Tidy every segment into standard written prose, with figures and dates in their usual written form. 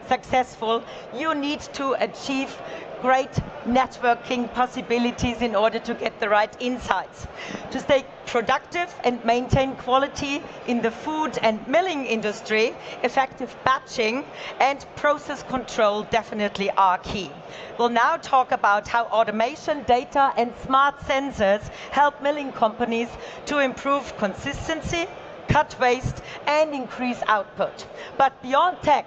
successful, you need to achieve great networking possibilities in order to get the right insights. To stay productive and maintain quality in the food and milling industry, effective batching and process control definitely are key. We'll now talk about how automation, data and smart sensors help milling companies to improve consistency, cut waste and increase output. But beyond tech,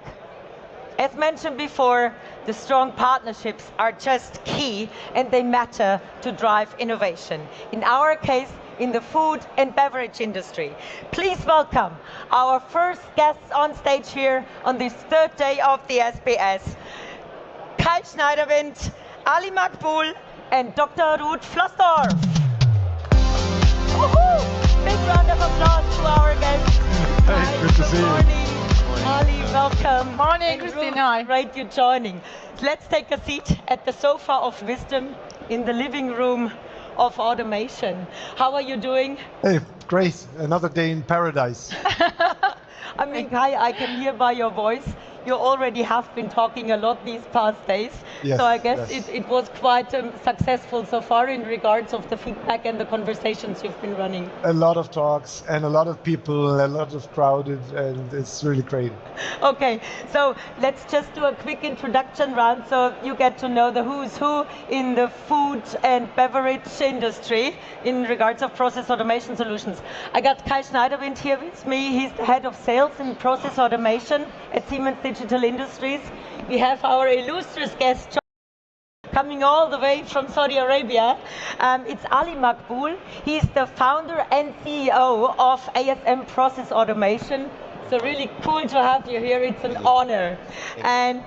as mentioned before, the strong partnerships are just key and they matter to drive innovation. In our case, in the food and beverage industry. Please welcome our first guests on stage here on this third day of the SPS. Kai Schneiderwind, Ali Magbaoul and Dr. Ruth Flosdorff. Big round of applause to our guests. Hey, good to see you. Ali, welcome. Morning, Christina. Great you're joining. Let's take a seat at the sofa of wisdom in the living room of automation. How are you doing? Hey, great. Another day in paradise. I mean, Kai, I can hear by your voice, you already have been talking a lot these past days. Yes, so I guess yes. it was quite successful so far in regards of the feedback and the conversations you've been running. A lot of talks and a lot of people, a lot of crowded, and it's really great. Okay, so let's just do a quick introduction round so you get to know the who's who in the food and beverage industry in regards of process automation solutions. I got Kai Schneiderwind here with me. He's the head of sales in process automation at Siemens Digital Industries. We have our illustrious guest coming all the way from Saudi Arabia. It's Ali Magbaoul. He's the founder and CEO of ASM Process Automation. So really cool to have you here. It's an honor. And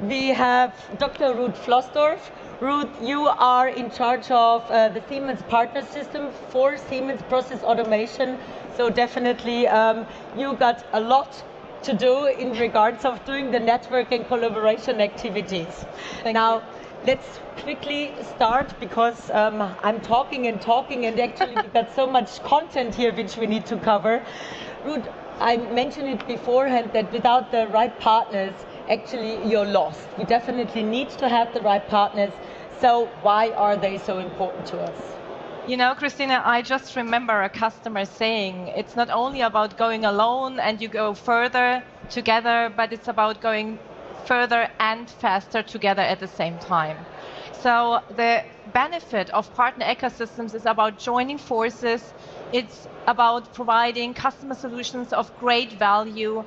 we have Dr. Ruth Flosdorff. Ruth, you are in charge of the Siemens Partner System for Siemens Process Automation. So definitely you got a lot to do in regards of doing the network and collaboration activities. Now, let's quickly start because I'm talking and actually we've got so much content here which we need to cover. Ruth, I mentioned it beforehand that without the right partners, actually you're lost. We definitely need to have the right partners. So why are they so important to us? You know, Christina, I just remember a customer saying it's not only about going alone and you go further together, but it's about going further and faster together at the same time. So the benefit of partner ecosystems is about joining forces. It's about providing customer solutions of great value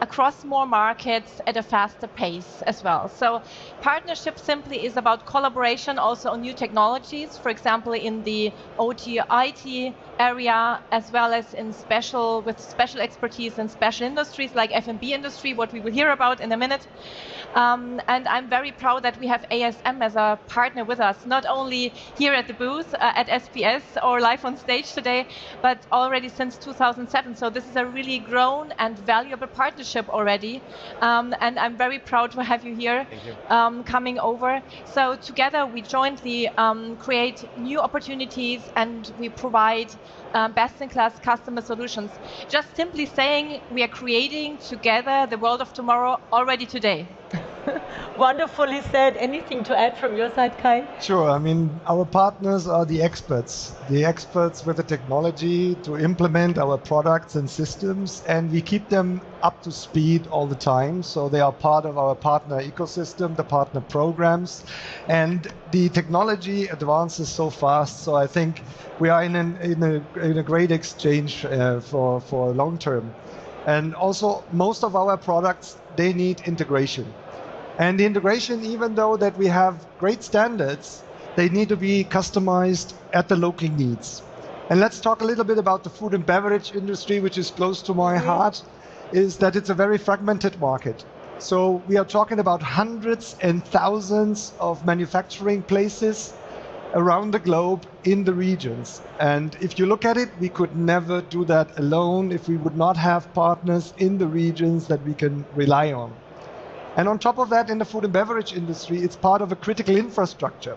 across more markets at a faster pace as well. So partnership simply is about collaboration also on new technologies, for example in the OT, IT area, as well as in with special expertise in special industries like F&B industry, what we will hear about in a minute. And I'm very proud that we have ASM as a partner with us, not only here at the booth at SPS or live on stage today, but already since 2007. So this is a really grown and valuable partnership already. And I'm very proud to have you here coming over. So together we jointly create new opportunities and we provide best-in-class customer solutions. Just simply saying we are creating together the world of tomorrow already today. Wonderfully said. Anything to add from your side, Kai? Sure. I mean, our partners are the experts with the technology to implement our products and systems, and we keep them up to speed all the time. So they are part of our partner ecosystem, the partner programs, and the technology advances so fast. So I think we are in a great exchange for long term. And also, most of our products, they need integration. And the integration, even though that we have great standards, they need to be customized at the local needs. And let's talk a little bit about the food and beverage industry, which is close to my heart, is that it's a very fragmented market. So we are talking about hundreds and thousands of manufacturing places around the globe in the regions. And if you look at it, we could never do that alone if we would not have partners in the regions that we can rely on. And on top of that, in the food and beverage industry, it's part of a critical infrastructure.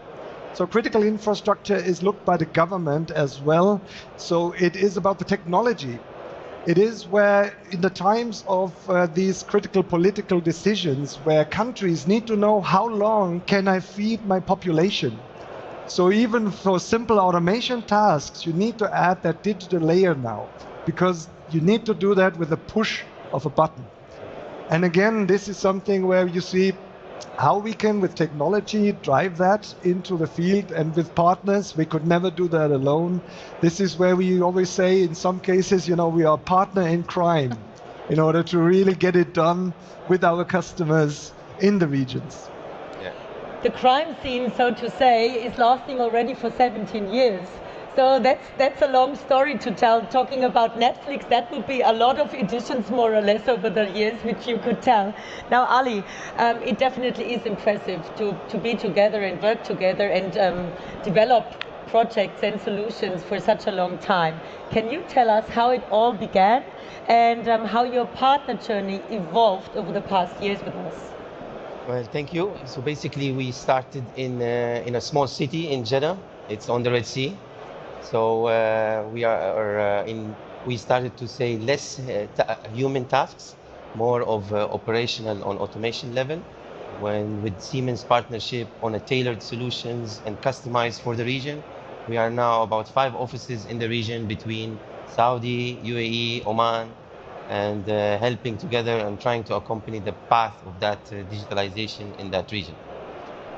So critical infrastructure is looked by the government as well. So it is about the technology. It is where, in the times of these critical political decisions, where countries need to know how long can I feed my population. So even for simple automation tasks, you need to add that digital layer now, because you need to do that with a push of a button. And again, this is something where you see how we can, with technology, drive that into the field, and with partners. We could never do that alone. This is where we always say, in some cases, we are partner in crime in order to really get it done with our customers in the regions. The crime scene, so to say, is lasting already for 17 years. So that's a long story to tell. Talking about Netflix, that would be a lot of editions more or less over the years, which you could tell. Now, Ali, it definitely is impressive to be together and work together and develop projects and solutions for such a long time. Can you tell us how it all began and how your partner journey evolved over the past years with us? Well, thank you. So basically, we started in a small city in Jeddah. It's on the Red Sea. So we started to say less human tasks, more of operational on automation level. When with Siemens partnership on a tailored solutions and customized for the region, we are now about 5 offices in the region between Saudi, UAE, Oman, and helping together and trying to accompany the path of that digitalization in that region.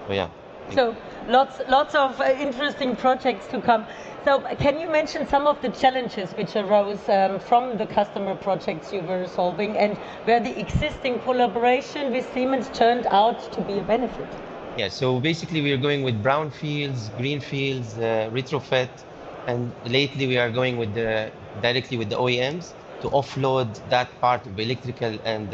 So yeah. So lots of interesting projects to come. So can you mention some of the challenges which arose from the customer projects you were solving and where the existing collaboration with Siemens turned out to be a benefit? Yeah, so basically we are going with brownfields, greenfields, retrofit, and lately we are going with directly with the OEMs to offload that part of electrical and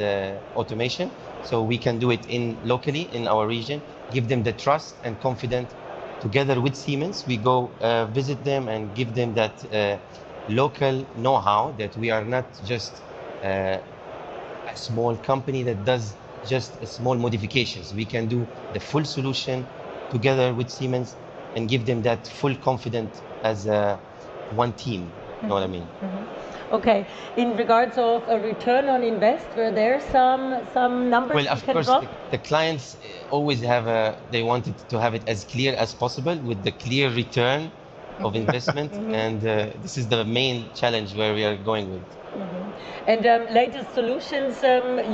automation, so we can do it locally in our region, give them the trust and confidence. Together with Siemens, we go visit them and give them that local know-how that we are not just a small company that does just small modifications. We can do the full solution together with Siemens and give them that full confidence as one team. You know what I mean? Mm-hmm. Okay. In regards of a return on invest, were there some numbers? Well, of course, the clients always they wanted to have it as clear as possible with the clear return of investment, and this is the main challenge where we are going with. Mm-hmm. And latest solutions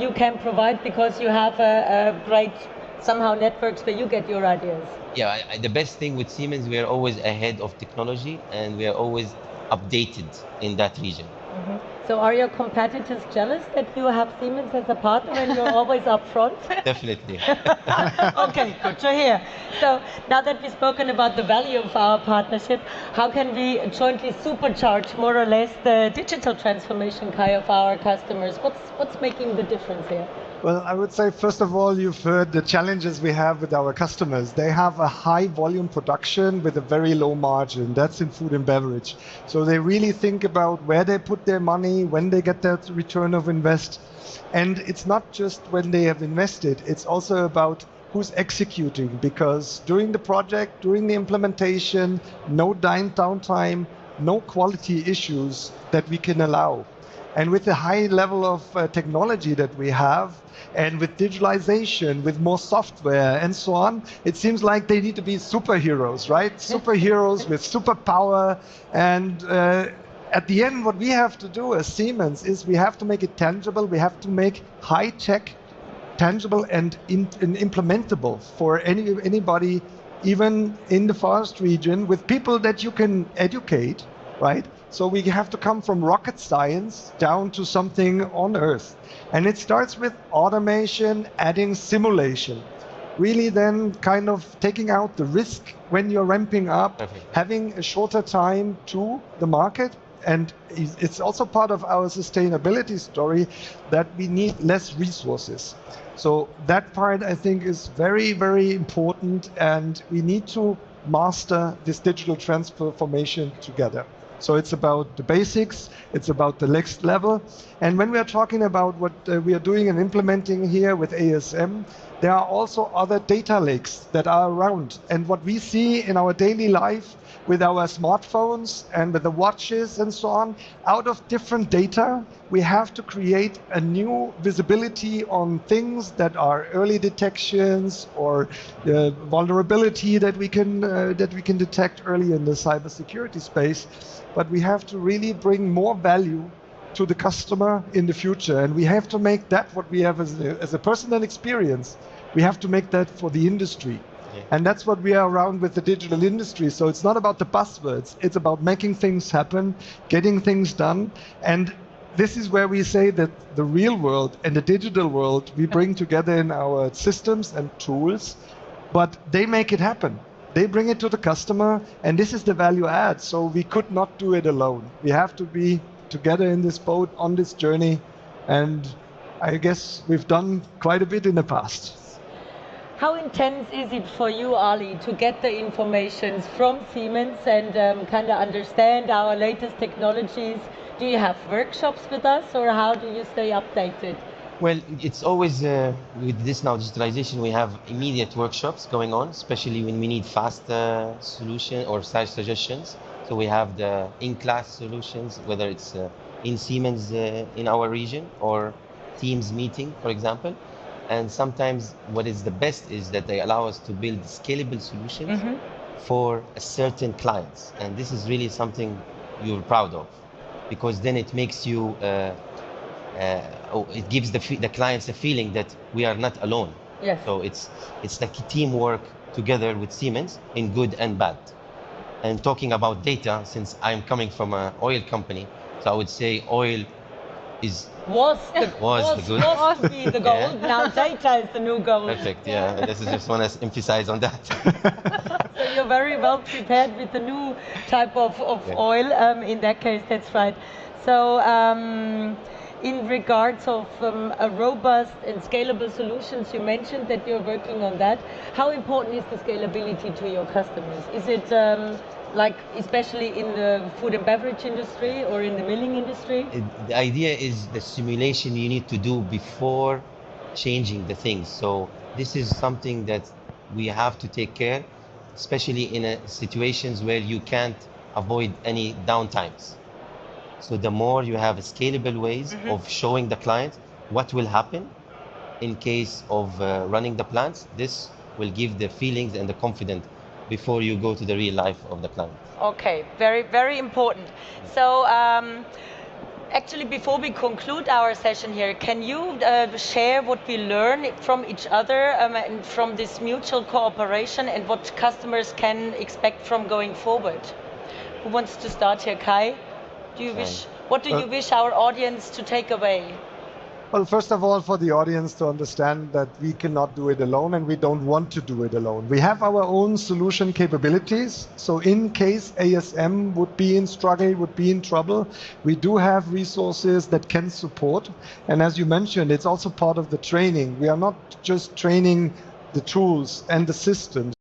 you can provide because you have a great somehow networks where you get your ideas. Yeah, the best thing with Siemens, we are always ahead of technology and we are always updated in that region. Mm-hmm. So are your competitors jealous that you have Siemens as a partner and you're always up front? Definitely. Okay, good to hear. So now that we've spoken about the value of our partnership, how can we jointly supercharge more or less the digital transformation of our customers? What's making the difference here? Well, I would say, first of all, you've heard the challenges we have with our customers. They have a high volume production with a very low margin. That's in food and beverage. So they really think about where they put their money, when they get that return of invest. And it's not just when they have invested, it's also about who's executing, because during the project, during the implementation, no downtime, no quality issues that we can allow. And with the high level of technology that we have, and with digitalization, with more software and so on, it seems like they need to be superheroes, right? Superheroes with superpower. And at the end, what we have to do as Siemens is we have to make it tangible. We have to make high tech tangible and implementable for anybody, even in the forest region, with people that you can educate, right? So we have to come from rocket science down to something on Earth. And it starts with automation, adding simulation. Really then kind of taking out the risk when you're ramping up, having a shorter time to the market. And it's also part of our sustainability story that we need less resources. So that part, I think, is very, very important. And we need to master this digital transformation together. So it's about the basics, it's about the next level. And when we are talking about what we are doing and implementing here with ASM, there are also other data lakes that are around. And what we see in our daily life with our smartphones and with the watches and so on, out of different data, we have to create a new visibility on things that are early detections or vulnerability that we can detect early in the cybersecurity space. But we have to really bring more value to the customer in the future. And we have to make that what we have as a personal experience. We have to make that for the industry. Yeah. And that's what we are around with the digital industry. So it's not about the buzzwords. It's about making things happen, getting things done. And this is where we say that the real world and the digital world, we bring together in our systems and tools, but they make it happen. They bring it to the customer, and this is the value add. So we could not do it alone. We have to be together in this boat on this journey, and I guess we've done quite a bit in the past. How intense is it for you, Ali, to get the information from Siemens and kind of understand our latest technologies? Do you have workshops with us, or how do you stay updated? Well, it's always, with this now digitalization, we have immediate workshops going on, especially when we need faster solution or site suggestions. So we have the in-class solutions, whether it's in Siemens in our region or Teams meeting, for example. And sometimes what is the best is that they allow us to build scalable solutions for a certain clients. And this is really something you're proud of, because then it makes you it gives the clients a feeling that we are not alone. Yes. So it's like teamwork together with Siemens in good and bad. And talking about data, since I'm coming from an oil company, so I would say oil was to be the gold. Yeah. Now data is the new gold. Perfect. Yeah, this is just want to emphasize on that. So you're very well prepared with the new type of oil. In that case, that's right. So. In regards of a robust and scalable solutions, you mentioned that you're working on that. How important is the scalability to your customers? Is it like especially in the food and beverage industry or in the milling industry? The idea is the simulation you need to do before changing the things. So this is something that we have to take care, especially in situations where you can't avoid any downtimes. So the more you have scalable ways of showing the client what will happen in case of running the plants, this will give the feelings and the confidence before you go to the real life of the client. Okay, very, very important. So actually, before we conclude our session here, can you share what we learn from each other and from this mutual cooperation and what customers can expect from going forward? Who wants to start here, Kai? What do you wish our audience to take away? Well, first of all, for the audience to understand that we cannot do it alone and we don't want to do it alone. We have our own solution capabilities. So in case ASM would be in struggle, would be in trouble, we do have resources that can support. And as you mentioned, it's also part of the training. We are not just training the tools and the systems.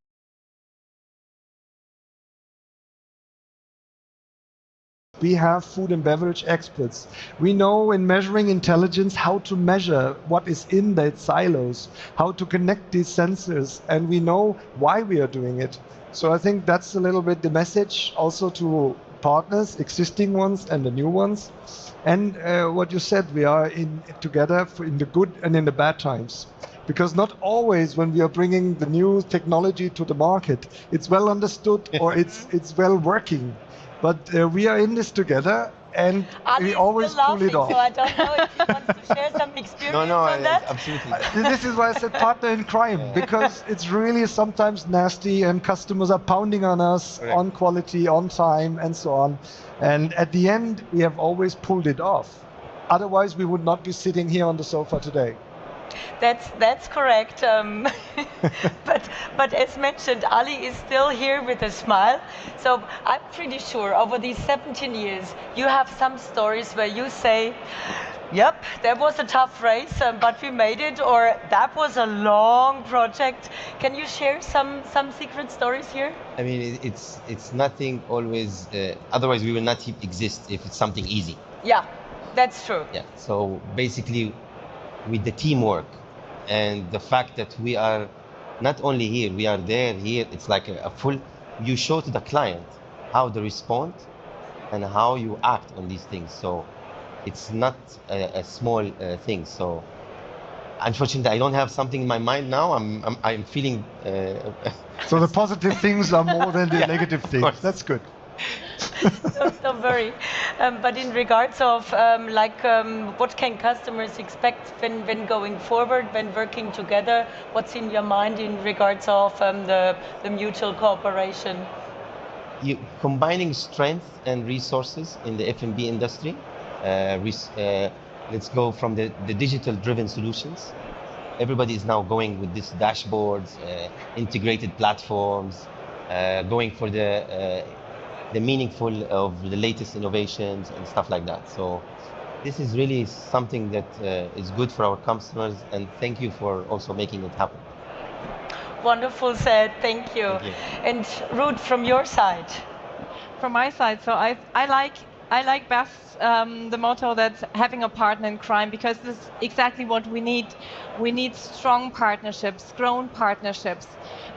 We have food and beverage experts. We know in measuring intelligence how to measure what is in that silos, how to connect these sensors, and we know why we are doing it. So I think that's a little bit the message also to partners, existing ones and the new ones. And what you said, we are together in the good and in the bad times. Because not always when we are bringing the new technology to the market, it's well understood or it's well working. But we are in this together, and Ali we always pull it off. So I don't know if he wants to share some experience on that. Absolutely. This is why I said partner in crime, because it's really sometimes nasty, and customers are pounding on us on quality, on time, and so on. And at the end, we have always pulled it off. Otherwise, we would not be sitting here on the sofa today. That's correct. But as mentioned, Ali is still here with a smile. So I'm pretty sure over these 17 years, you have some stories where you say, Yep, that was a tough race, but we made it, or that was a long project. Can you share some secret stories here? I mean, it's nothing always. Otherwise, we will not exist if it's something easy. Yeah, that's true. Yeah. So basically, with the teamwork and the fact that we are not only here, we are there, here. It's like a full. You show to the client how they respond and how you act on these things. So it's not a small thing. So unfortunately, I don't have something in my mind now. I'm feeling. So the positive things are more than the Yeah, negative of things. course. That's good. Don't worry. But in regards of what can customers expect when going forward, when working together? What's in your mind in regards of the mutual cooperation? Combining strength and resources in the F&B industry. Let's go from the digital-driven solutions. Everybody is now going with these dashboards, integrated platforms, going for the meaningful of the latest innovations and stuff like that. So this is really something that is good for our customers, and thank you for also making it happen. Wonderful said, thank you. Thank you. And Ruth, from your side? From my side, so I like best the motto that having a partner in crime, because this is exactly what we need. We need strong partnerships, grown partnerships,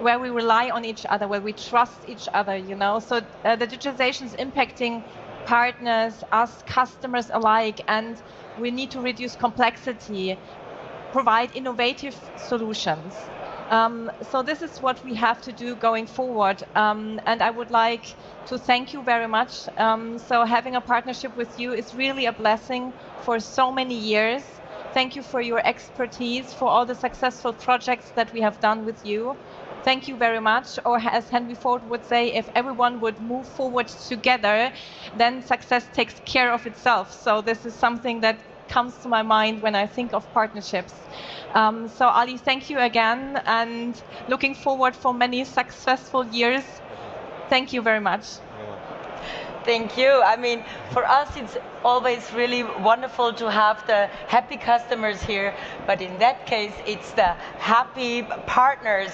where we rely on each other, where we trust each other. You know, so the digitization is impacting partners, us, customers alike, and we need to reduce complexity, provide innovative solutions. So this is what we have to do going forward. And I would like to thank you very much. So having a partnership with you is really a blessing for so many years. Thank you for your expertise, for all the successful projects that we have done with you. Thank you very much. Or as Henry Ford would say, if everyone would move forward together, then success takes care of itself. So this is something that comes to my mind when I think of partnerships. So Ali, thank you again, and looking forward for many successful years. Thank you very much. Thank you. I mean, for us, it's always really wonderful to have the happy customers here, but in that case, it's the happy partners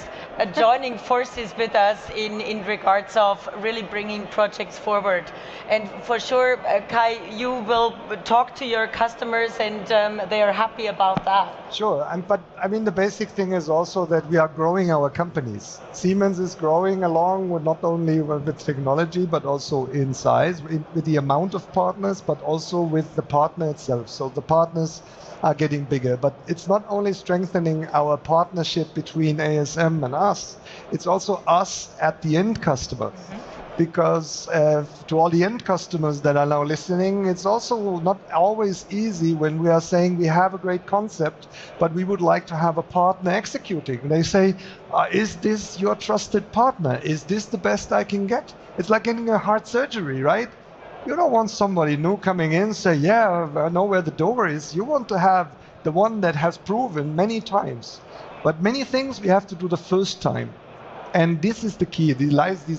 joining forces with us in regards of really bringing projects forward. And for sure, Kai, you will talk to your customers, and they are happy about that. Sure, but I mean the basic thing is also that we are growing our companies. Siemens is growing along with not only with technology but also in size, with the amount of partners, but also with the partner itself. So the partners are getting bigger, but it's not only strengthening our partnership between ASM and us, it's also us at the end customer. Because to all the end customers that are now listening, it's also not always easy when we are saying we have a great concept, but we would like to have a partner executing. They say, is this your trusted partner? Is this the best I can get? It's like getting a heart surgery, right? You don't want somebody new coming in and say, yeah, I know where the door is. You want to have the one that has proven many times. But many things we have to do the first time. And this is the key, these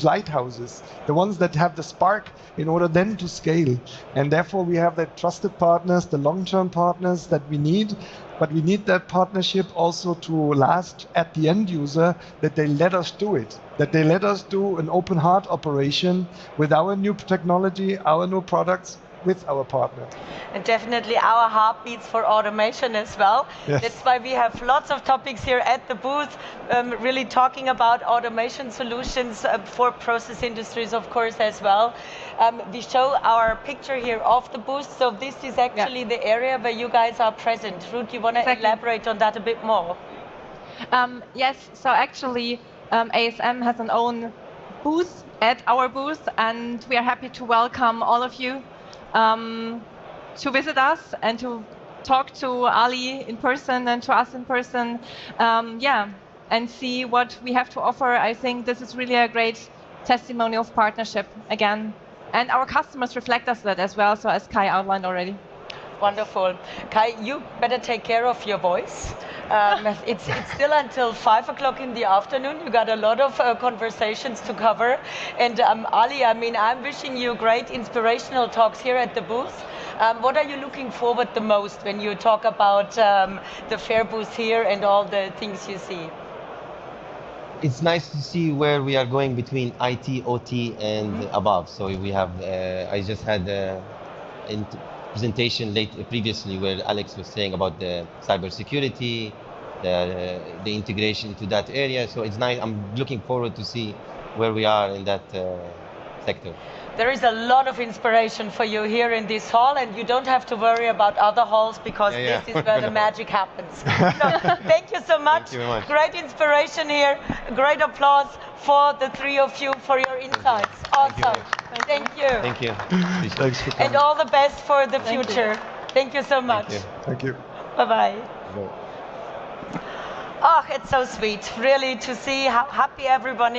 lighthouses, the ones that have the spark in order then to scale. And therefore we have the trusted partners, the long-term partners that we need, but we need that partnership also to last at the end user, that they let us do it, that they let us do an open heart operation with our new technology, our new products, with our partner. And definitely our heart beats for automation as well. Yes. That's why we have lots of topics here at the booth, really talking about automation solutions for process industries, of course, as well. We show our picture here of the booth, so this is actually the area where you guys are present. Ruth, you want to elaborate on that a bit more? Yes, so actually ASM has an own booth at our booth, and we are happy to welcome all of you to visit us and to talk to Ali in person and to us in person, and see what we have to offer. I think this is really a great testimony of partnership again. And our customers reflect us that as well, so as Kai outlined already. Wonderful. Kai, you better take care of your voice. It's still until 5 o'clock in the afternoon. You got a lot of conversations to cover. And Ali, I mean, I'm wishing you great inspirational talks here at the booth. What are you looking forward the most when you talk about the fair booth here and all the things you see? It's nice to see where we are going between IT, OT, and above. So we have, I just had a presentation previously where Alex was saying about the cybersecurity, the integration to that area. So it's nice. I'm looking forward to see where we are in that sector. There is a lot of inspiration for you here in this hall, and you don't have to worry about other halls because this is where the magic happens. So, thank you so much. Thank you very much. Great inspiration here. Great applause for the three of you for your insights. Awesome. Thank you. Thank you. Thanks for coming. And all the best for the future. Thank you so much. Thank you. Bye-bye. Oh, it's so sweet, really, to see how happy everyone is.